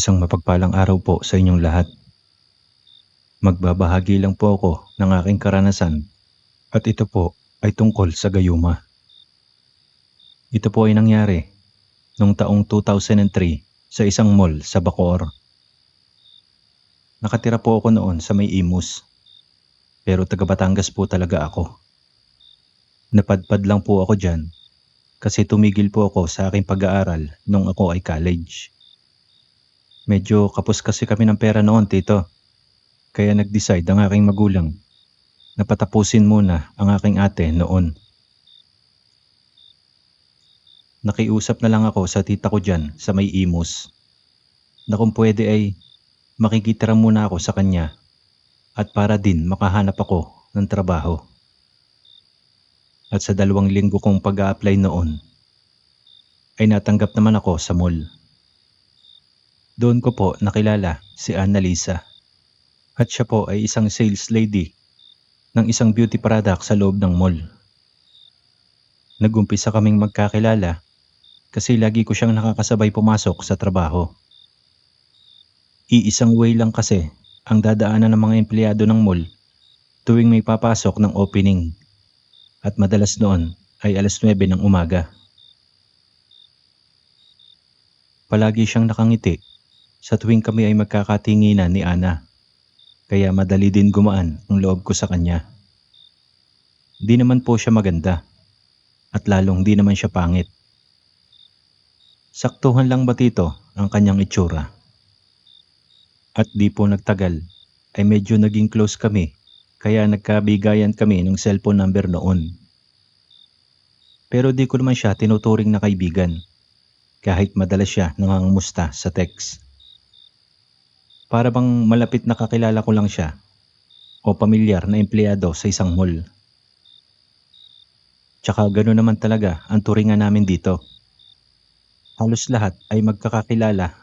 Isang mapagpalang araw po sa inyong lahat. Magbabahagi lang po ako ng aking karanasan at ito po ay tungkol sa gayuma. Ito po ay nangyari noong taong 2003 sa isang mall sa Bacoor. Nakatira po ako noon sa May Imus, pero taga Batangas po talaga ako. Napadpad lang po ako dyan kasi tumigil po ako sa aking pag-aaral nung ako ay college. Medyo kapos kasi kami ng pera noon, tito. Kaya nag-decide ang aking magulang na patapusin muna ang aking ate noon. Nakiusap na lang ako sa tita ko dyan sa May Imus na kung pwede ay makikitira muna ako sa kanya at para din makahanap ako ng trabaho. At sa 2 linggo kong pag-a-apply noon ay natanggap naman ako sa mall. Doon ko po nakilala si Annalisa at siya po ay isang sales lady ng isang beauty product sa loob ng mall. Nag-umpisa kaming magkakilala kasi lagi ko siyang nakakasabay pumasok sa trabaho. Iisang way lang kasi ang dadaanan ng mga empleyado ng mall tuwing may papasok ng opening at madalas noon ay 9:00 ng umaga. Palagi siyang nakangiti sa tuwing kami ay magkakatinginan ni Ana, kaya madali din gumaan ang loob ko sa kanya. Di naman po siya maganda at lalong di naman siya pangit. Saktuhan lang ba tito ang kanyang itsura? At di po nagtagal ay medyo naging close kami kaya nagkabigayan kami ng cellphone number noon. Pero di ko naman siya tinuturing na kaibigan kahit madalas siya nangangamusta sa text. Para bang malapit na kakilala ko lang siya o pamilyar na empleyado sa isang mall. Tsaka gano'n naman talaga ang turingan namin dito. Halos lahat ay magkakakilala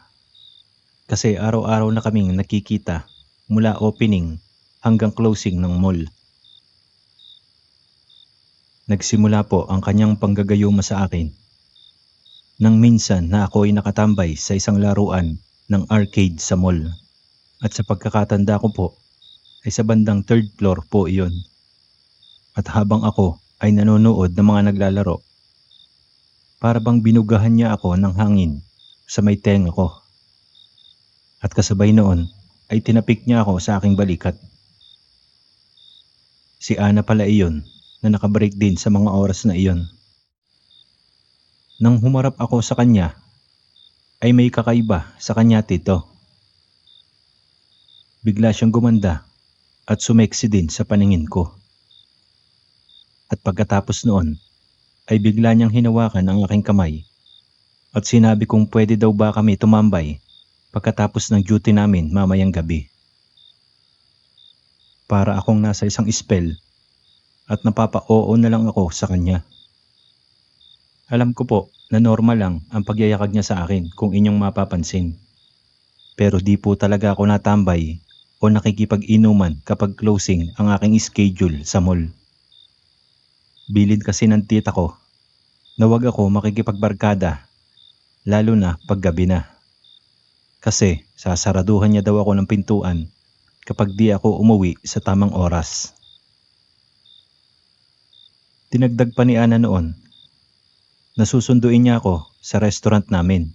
kasi araw-araw na kaming nakikita mula opening hanggang closing ng mall. Nagsimula po ang kanyang panggagayuma sa akin nang minsan na ako ay nakatambay sa isang laruan ng arcade sa mall. At sa pagkakatanda ko po ay sa bandang 3rd floor po iyon. At habang ako ay nanonood ng mga naglalaro, para bang binugahan niya ako ng hangin sa may tenga ko. At kasabay noon ay tinapik niya ako sa aking balikat. Si Ana pala iyon na nakabreak din sa mga oras na iyon. Nang humarap ako sa kanya ay may kakaiba sa kanya, tito. Bigla siyang gumanda at sumeksi din sa paningin ko. At pagkatapos noon ay bigla niyang hinawakan ang aking kamay at sinabi kung pwede daw ba kami tumambay pagkatapos ng duty namin mamayang gabi. Para akong nasa isang spell at napapa-oo na lang ako sa kanya. Alam ko po na normal lang ang pagyayakag niya sa akin kung inyong mapapansin. Pero di po talaga ako natambay o nakikipag-inuman kapag closing ang aking schedule sa mall. Bilid kasi ng tita ko na wag ako makikipagbarkada, lalo na pag gabi na. Kasi sasaraduhan niya daw ako ng pintuan kapag di ako umuwi sa tamang oras. Dinagdag pa ni Ana noon na susunduin niya ako sa restaurant namin.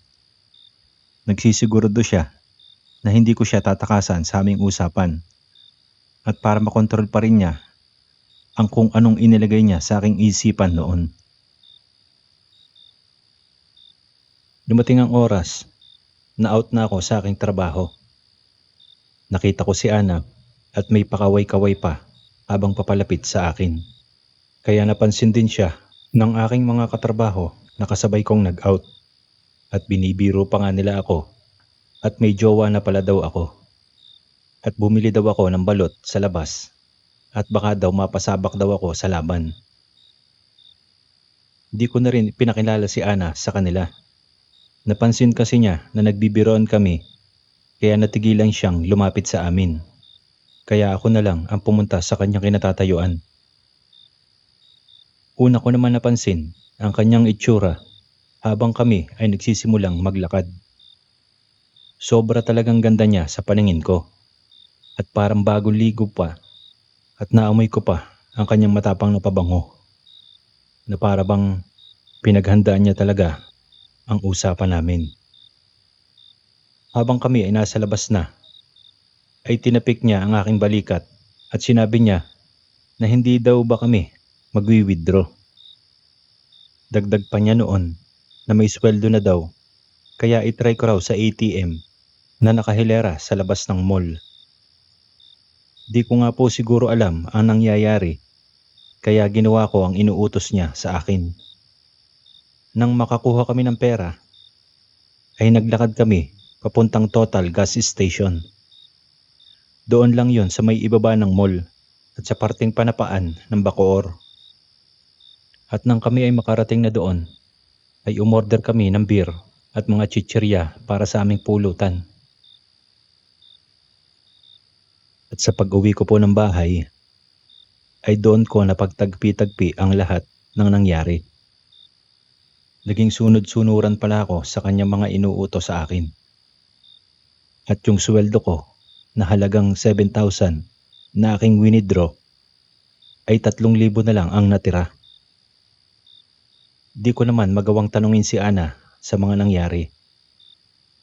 Nagsisigurado siya na hindi ko siya tatakasan sa aming usapan at para makontrol pa rin niya ang kung anong inilagay niya sa aking isipan noon. Dumating ang oras na out na ako sa aking trabaho. Nakita ko si Ana at may pakaway-kaway pa habang papalapit sa akin. Kaya napansin din siya ng aking mga katrabaho na kasabay kong nag-out at binibiro pa nga nila ako at may jowa na pala daw ako. At bumili daw ako ng balot sa labas at baka daw mapasabak daw ako sa laban. Di ko na rin pinakilala si Ana sa kanila. Napansin kasi niya na nagbibiroan kami kaya natigilan siyang lumapit sa amin. Kaya ako na lang ang pumunta sa kanyang kinatatayuan. Una ko naman napansin ang kanyang itsura habang kami ay nagsisimulang maglakad. Sobra talagang ganda niya sa paningin ko at parang bagong ligo pa at naamoy ko pa ang kanyang matapang na pabango na para bang pinaghandaan niya talaga ang usapan namin. Habang kami ay nasa labas na, ay tinapik niya ang aking balikat at sinabi niya na hindi daw ba kami magwi-withdraw. Dagdag pa niya noon na may sweldo na daw kaya itry ko raw sa ATM na nakahilera sa labas ng mall. Di ko nga po siguro alam ang nangyayari kaya ginawa ko ang inuutos niya sa akin. Nang makakuha kami ng pera, ay naglakad kami papuntang Total Gas Station. Doon lang yon sa may ibaba ng mall at sa parting panapaan ng Bacoor. At nang kami ay makarating na doon, ay umorder kami ng beer at mga chichirya para sa aming pulutan. At sa pag-uwi ko po ng bahay, ay doon ko napagtagpi-tagpi ang lahat ng nangyari. Naging sunod-sunuran pala ako sa kanyang mga inuutos sa akin. At yung sweldo ko na halagang 7,000 na aking winidraw ay 3,000 na lang ang natira. Di ko naman magawang tanungin si Ana sa mga nangyari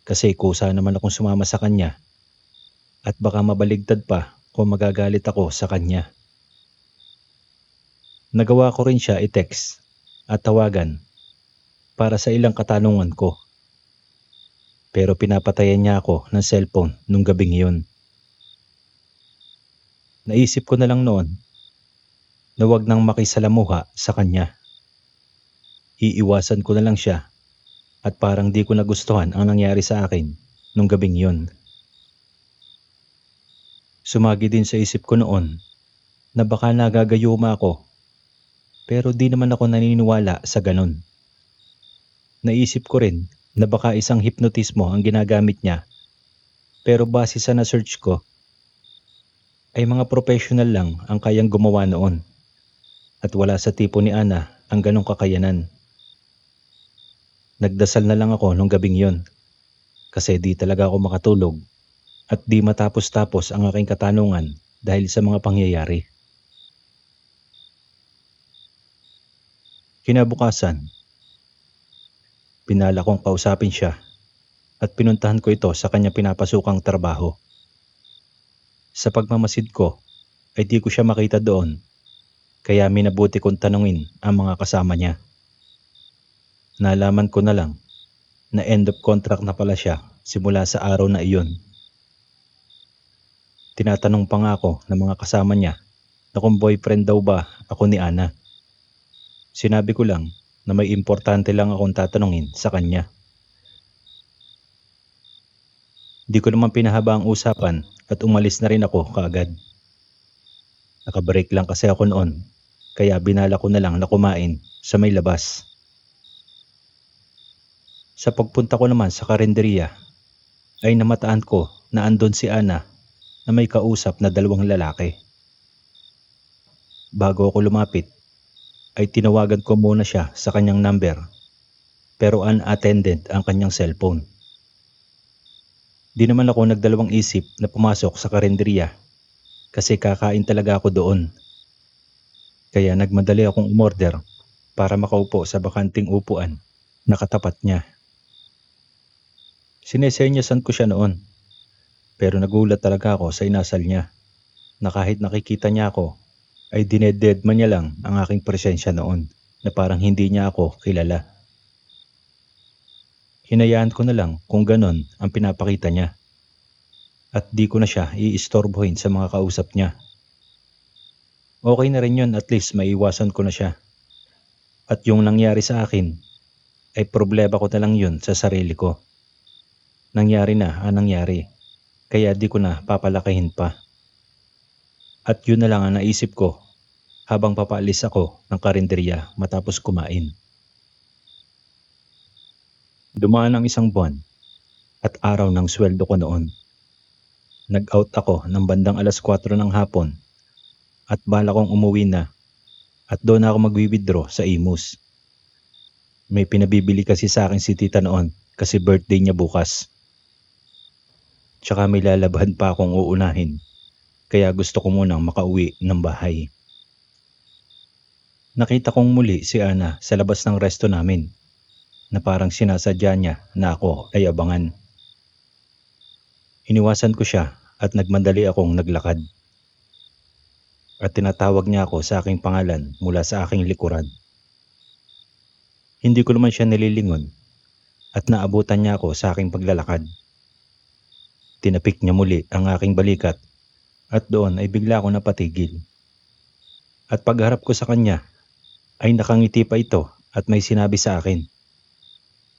kasi kusa naman akong sumama sa kanya at baka mabaligtad pa kung magagalit ako sa kanya. Nagawa ko rin siya i-text at tawagan para sa ilang katanungan ko. Pero pinapatayan niya ako ng cellphone nung gabing yun. Naisip ko na lang noon na wag nang makisalamuha sa kanya. Iiwasan ko na lang siya at parang di ko nagustuhan ang nangyari sa akin nung gabing yun. Sumagi din sa isip ko noon na baka nagagayuma ako pero di naman ako naniniwala sa ganun. Naisip ko rin na baka isang hipnotismo ang ginagamit niya pero base sa na-search ko ay mga professional lang ang kayang gumawa noon at wala sa tipo ni Ana ang ganong kakayanan. Nagdasal na lang ako nung gabing yon kasi di talaga ako makatulog at di matapos-tapos ang aking katanungan dahil sa mga pangyayari. Kinabukasan, pinala kong kausapin siya at pinuntahan ko ito sa kanya pinapasukang trabaho. Sa pagmamasid ko ay di ko siya makita doon kaya minabuti kong tanungin ang mga kasama niya. Nalaman ko na lang na end of contract na pala siya simula sa araw na iyon. Tinatanong pa nga ako ng mga kasama niya na kung boyfriend daw ba ako ni Ana. Sinabi ko lang na may importante lang akong tatanungin sa kanya. Di ko naman pinahaba ang usapan at umalis na rin ako kaagad. Nakabreak lang kasi ako noon kaya binala ko na lang na kumain sa may labas. Sa pagpunta ko naman sa karinderya ay namataan ko na andon si Ana na may kausap na 2 lalaki. Bago ako lumapit ay tinawagan ko muna siya sa kanyang number pero unattended ang kanyang cellphone. Di naman ako nagdalawang isip na pumasok sa karinderya kasi kakain talaga ako doon. Kaya nagmadali akong umorder para makaupo sa bakanting upuan na katapat niya. Sinesenyasan ko siya noon pero nagulat talaga ako sa inasal niya na kahit nakikita niya ako ay dinededma niya lang ang aking presensya noon na parang hindi niya ako kilala. Hinayaan ko na lang kung ganon ang pinapakita niya at di ko na siya iistorbohin sa mga kausap niya. Okay na rin yun, at least maiwasan ko na siya. At yung nangyari sa akin ay problema ko na lang yun sa sarili ko. Nangyari na ang nangyari kaya di ko na papalakihin pa. At yun na lang ang naisip ko habang papaalis ako ng karinderya matapos kumain. Dumaan ang 1 buwan at araw ng sweldo ko noon. Nag-out ako ng bandang 4:00 ng hapon at bala kong umuwi na at doon ako magwi-withdraw sa Imus. May pinabibili kasi sa akin si tita noon kasi birthday niya bukas. Tsaka may lalabhan pa akong uunahin. Kaya gusto ko munang makauwi ng bahay. Nakita kong muli si Ana sa labas ng resto namin na parang sinasadya niya na ako ay abangan. Iniwasan ko siya at nagmandali akong naglakad. At tinatawag niya ako sa aking pangalan mula sa aking likuran. Hindi ko naman siya nililingon at naabutan niya ako sa aking paglalakad. Tinapik niya muli ang aking balikat at doon ay bigla ako napatigil. At pagharap ko sa kanya ay nakangiti pa ito at may sinabi sa akin.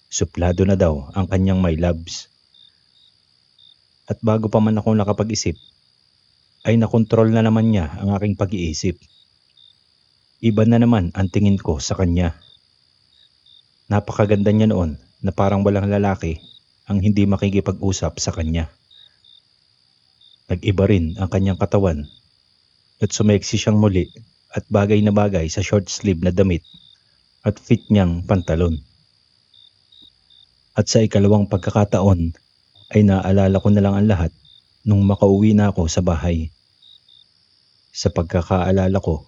Suplado na daw ang kanyang my loves. At bago pa man ako nakapag-isip, ay nakontrol na naman niya ang aking pag-iisip. Iba na naman ang tingin ko sa kanya. Napakaganda niya noon na parang walang lalaki ang hindi makikipag-usap sa kanya. Nag-iba rin ang kanyang katawan at sumeksi siyang muli at bagay na bagay sa short sleeve na damit at fit niyang pantalon. At sa ikalawang pagkakataon ay naalala ko na lang ang lahat nung makauwi na ako sa bahay. Sa pagkakaalala ko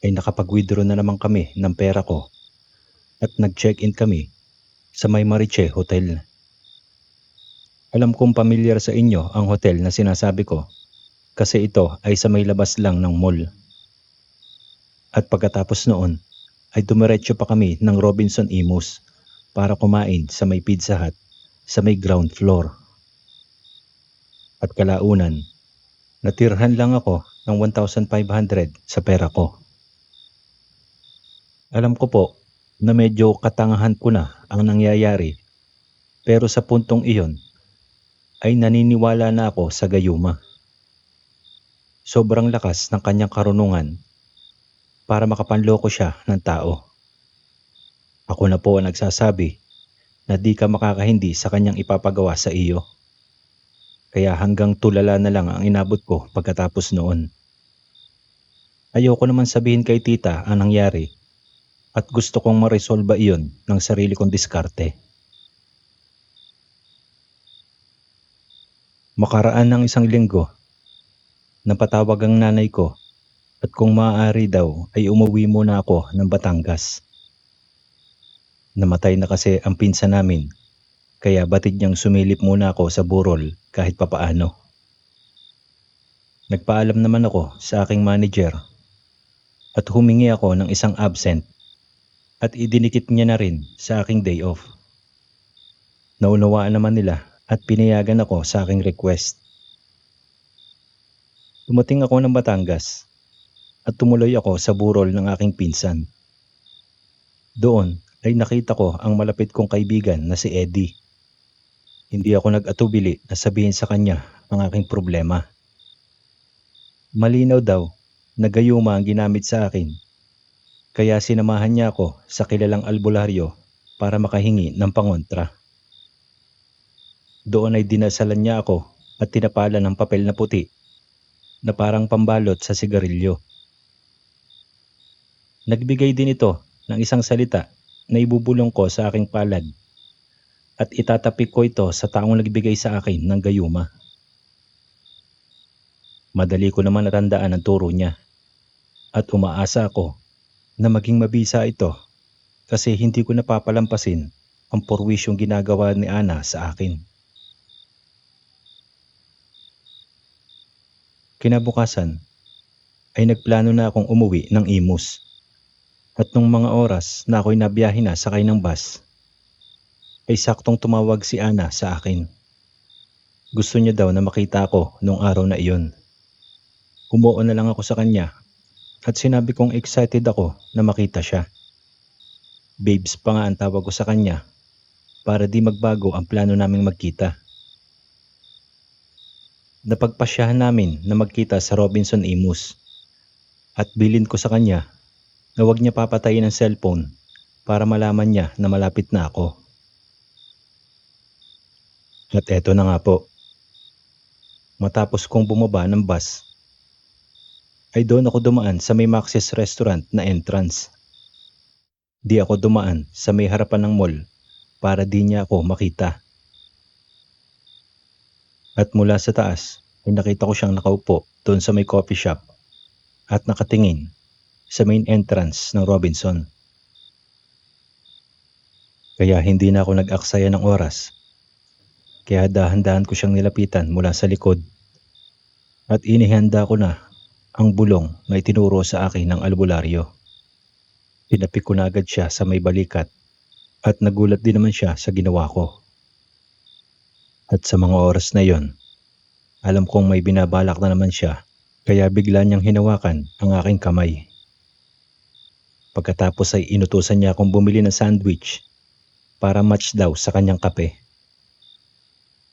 ay nakapag-withdraw na naman kami ng pera ko at nag-check-in kami sa May Mariche Hotel. Alam kong pamilyar sa inyo ang hotel na sinasabi ko kasi ito ay sa may labas lang ng mall. At pagkatapos noon ay dumiretso pa kami ng Robinson Imus para kumain sa may Pizza Hut sa may ground floor. At kalaunan, natirhan lang ako ng 1,500 sa pera ko. Alam ko po na medyo katangahan ko na ang nangyayari, pero sa puntong iyon ay naniniwala na ako sa gayuma. Sobrang lakas ng kanyang karunungan para makapanloko siya ng tao. Ako na po ang nagsasabi na di ka makakahindi sa kanyang ipapagawa sa iyo. Kaya hanggang tulala na lang ang inabot ko pagkatapos noon. Ayoko naman sabihin kay tita ang nangyari at gusto kong maresolba iyon ng sarili kong diskarte. Makaraan ng 1 linggo, napatawag ang nanay ko at kung maaari daw ay umuwi muna ako ng Batangas. Namatay na kasi ang pinsan namin, kaya batid niyang sumilip muna ako sa burol kahit papaano. Nagpaalam naman ako sa aking manager at humingi ako ng 1 absent at idinikit niya na rin sa aking day off. Naunawaan naman nila at pinayagan ako sa aking request. Dumating ako ng Batangas at tumuloy ako sa burol ng aking pinsan. Doon ay nakita ko ang malapit kong kaibigan na si Eddie. Hindi ako nag-atubili na sabihin sa kanya ang aking problema. Malinaw daw na gayuma ang ginamit sa akin. Kaya sinamahan niya ako sa kilalang albularyo para makahingi ng pangontra. Doon ay dinasalan niya ako at tinapalan ng papel na puti na parang pambalot sa sigarilyo. Nagbigay din ito ng 1 salita na ibubulong ko sa aking palad at itatapik ko ito sa taong nagbigay sa akin ng gayuma. Madali ko naman natandaan ang turo niya at umaasa ako na maging mabisa ito kasi hindi ko napapalampasin ang porwisyong ginagawa ni Ana sa akin. Kinabukasan ay nagplano na akong umuwi ng Imus at nung mga oras na ako'y nabiyahe na sakay ng bus ay saktong tumawag si Ana sa akin. Gusto niya daw na makita ako nung araw na iyon. Umuo na lang ako sa kanya at sinabi kong excited ako na makita siya. Babes pa nga ang tawag ko sa kanya para di magbago ang plano naming magkita. Napagpasyahan namin na magkita sa Robinson Imus at bilin ko sa kanya na huwag niya papatayin ang cellphone para malaman niya na malapit na ako. At eto na nga po. Matapos kong bumaba ng bus, ay doon ako dumaan sa may Maxis restaurant na entrance. Di ako dumaan sa may harapan ng mall para di niya ako makita. At mula sa taas ay nakita ko siyang nakaupo doon sa may coffee shop at nakatingin sa main entrance ng Robinson. Kaya hindi na ako nag-aksaya ng oras. Kaya dahan-dahan ko siyang nilapitan mula sa likod at inihanda ko na ang bulong na itinuro sa akin ng albularyo. Tinapik ko na agad siya sa may balikat at nagulat din naman siya sa ginawa ko. At sa mga oras na yon, alam kong may binabalak na naman siya, kaya bigla niyang hinawakan ang aking kamay. Pagkatapos ay inutusan niya akong bumili ng sandwich para match daw sa kanyang kape.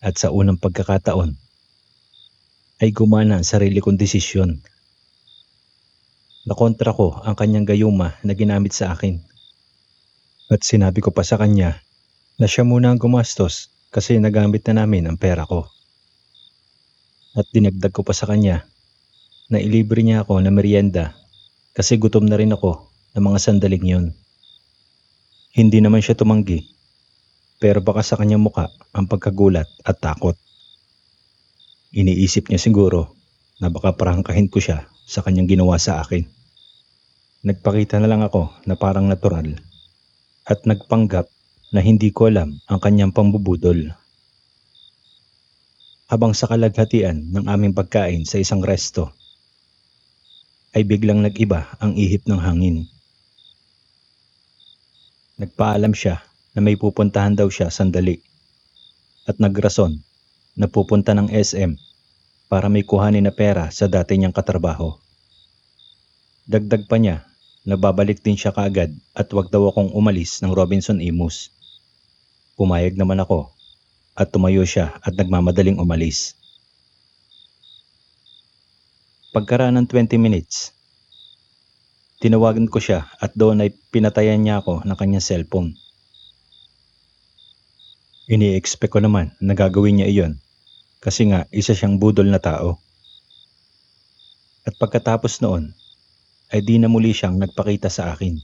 At sa unang pagkakataon ay gumana ang sarili kong desisyon. Nakontra ko ang kanyang gayuma na ginamit sa akin. At sinabi ko pa sa kanya na siya muna ang gumastos kasi nagamit na namin ang pera ko. At dinagdag ko pa sa kanya na ilibre niya ako ng merienda kasi gutom na rin ako ng mga sandaling yun. Hindi naman siya tumanggi, pero baka sa kanyang muka ang pagkagulat at takot. Iniisip niya siguro na baka prangkahin ko siya sa kanyang ginawa sa akin. Nagpakita na lang ako na parang natural at nagpanggap na hindi ko alam ang kanyang pambubudol. Habang sa kalaghatian ng aming pagkain sa isang resto, ay biglang nag-iba ang ihip ng hangin. Nagpaalam siya na may pupuntahan daw siya sandali at nagrason na pupunta ng SM para may kuhanin na pera sa dati niyang katrabaho. Dagdag pa niya na babalik din siya kaagad at wag daw akong umalis ng Robinson Imus. Pumayag naman ako at tumayo siya at nagmamadaling umalis. Pagkaraan ng 20 minutes, tinawagan ko siya at doon ay pinatayan niya ako ng kanyang cellphone. Ini-expect ko naman na gagawin niya iyon kasi nga isa siyang budol na tao. At pagkatapos noon, ay di na muli siyang nagpakita sa akin.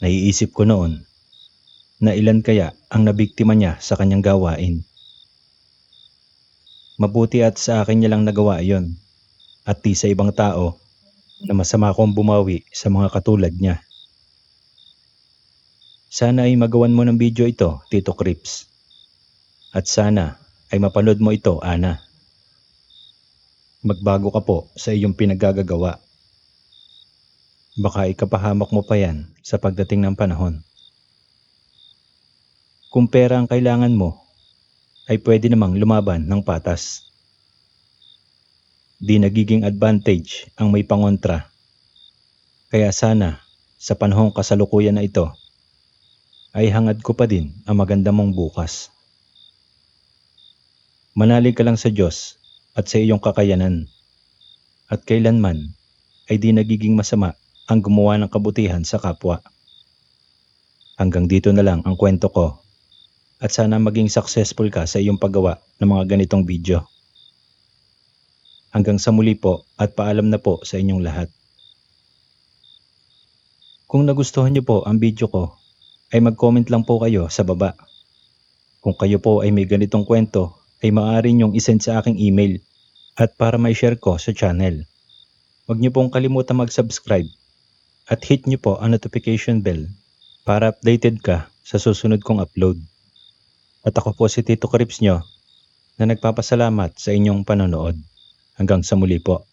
Naiisip ko noon na ilan kaya ang nabiktima niya sa kanyang gawain. Mabuti at sa akin niya lang nagawa iyon at di sa ibang tao na masama akong bumawi sa mga katulad niya. Sana ay magawan mo ng video ito, Tito Crips. At sana ay mapanood mo ito, Ana. Magbago ka po sa iyong pinaggagawa. Baka ikapahamak mo pa yan sa pagdating ng panahon. Kung pera ang kailangan mo, ay pwede namang lumaban ng patas. Di nagiging advantage ang may pangontra. Kaya sana, sa panahong kasalukuyan na ito, ay hangad ko pa din ang maganda mong bukas. Manalig ka lang sa Diyos at sa iyong kakayanan. At kailanman ay di nagiging masama ang gumawa ng kabutihan sa kapwa. Hanggang dito na lang ang kwento ko at sana maging successful ka sa iyong paggawa ng mga ganitong video. Hanggang sa muli po at paalam na po sa inyong lahat. Kung nagustuhan niyo po ang video ko, ay mag-comment lang po kayo sa baba. Kung kayo po ay may ganitong kwento, ay maaari niyong isend sa aking email at para may share ko sa channel. Huwag niyo pong kalimutan mag-subscribe at hit niyo po ang notification bell para updated ka sa susunod kong upload. At ako po si Tito Crips nyo na nagpapasalamat sa inyong panonood. Hanggang sa muli po.